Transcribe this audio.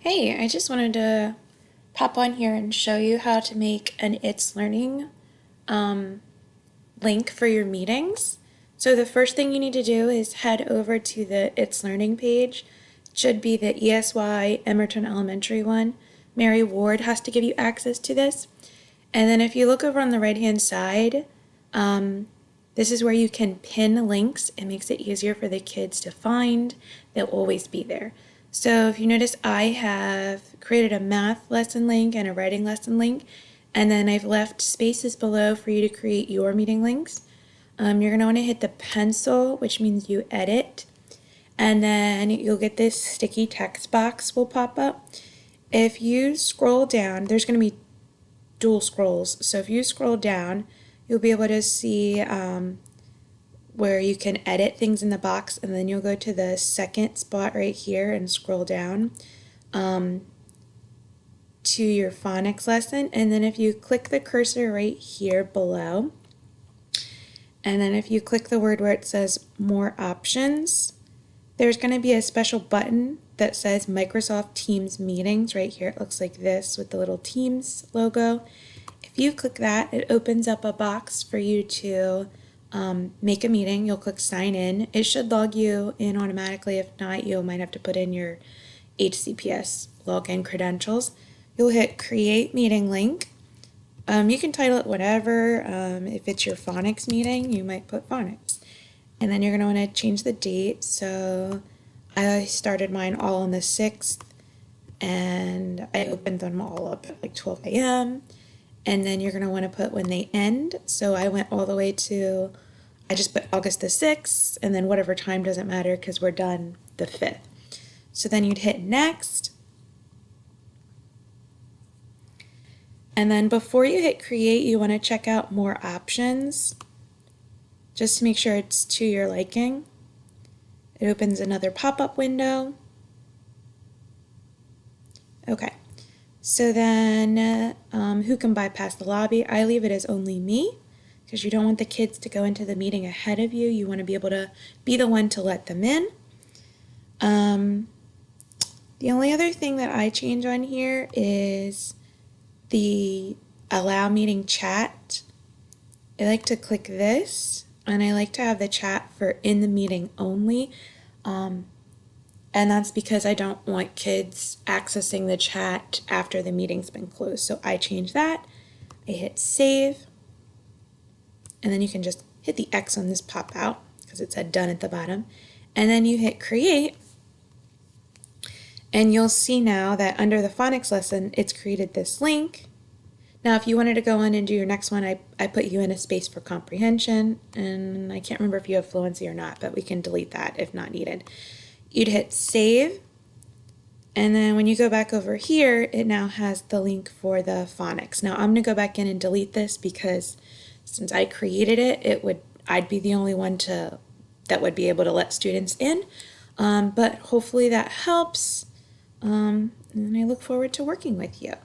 Hey, I just wanted to pop on here and show you how to make an It's Learning um, link for your meetings. So the first thing you need to do is head over to the It's Learning page. It should be the ESY Emerton Elementary one. Mary Ward has to give you access to this. And then if you look over on the right-hand side, this is where you can pin links. It makes it easier for the kids to find. They'll always be there. So if you notice, I have created a math lesson link and a writing lesson link, and then I've left spaces below for you to create your meeting links. You're going to want to hit the pencil, which means you edit, and then you'll get this sticky text box will pop up. If you scroll down, there's going to be dual scrolls. So if you scroll down, you'll be able to see where you can edit things in the box, and then you'll go to the second spot right here and scroll down to your phonics lesson. And then if you click the cursor right here below, and then if you click the word where it says more options, there's going to be a special button that says Microsoft Teams Meetings right here. It looks like this with the little Teams logo. If you click that, it opens up a box for you to make a meeting. You'll click sign in. It should log you in automatically. If not, you might have to put in your HCPS login credentials. You'll hit create meeting link. You can title it whatever. If it's your phonics meeting, you might put phonics. And then you're going to want to change the date. So I started mine all on the 6th, and I opened them all up at like 12 a.m. And then you're going to want to put when they end. So I went all the way to, I just put August the 6th, and then whatever time doesn't matter because we're done the 5th. So then you'd hit next. And then before you hit create, you want to check out more options just to make sure it's to your liking. It opens another pop-up window. Okay. So then who can bypass the lobby? I leave it as only me because you don't want the kids to go into the meeting ahead of you. You want to be able to be the one to let them in. The only other thing that I change on here is the allow meeting chat. I like to click this, and I like to have the chat for in the meeting only. And that's because I don't want kids accessing the chat after the meeting's been closed. So I change that. I hit save. And then you can just hit the X on this pop out because it said done at the bottom. And then you hit create. And you'll see now that under the phonics lesson, it's created this link. Now, if you wanted to go in and do your next one, I put you in a space for comprehension. And I can't remember if you have fluency or not, but we can delete that if not needed. You'd hit save, and then when you go back over here, it now has the link for the phonics. Now I'm going to go back in and delete this because since I created it, I'd be the only one that would be able to let students in. But hopefully that helps, and I look forward to working with you.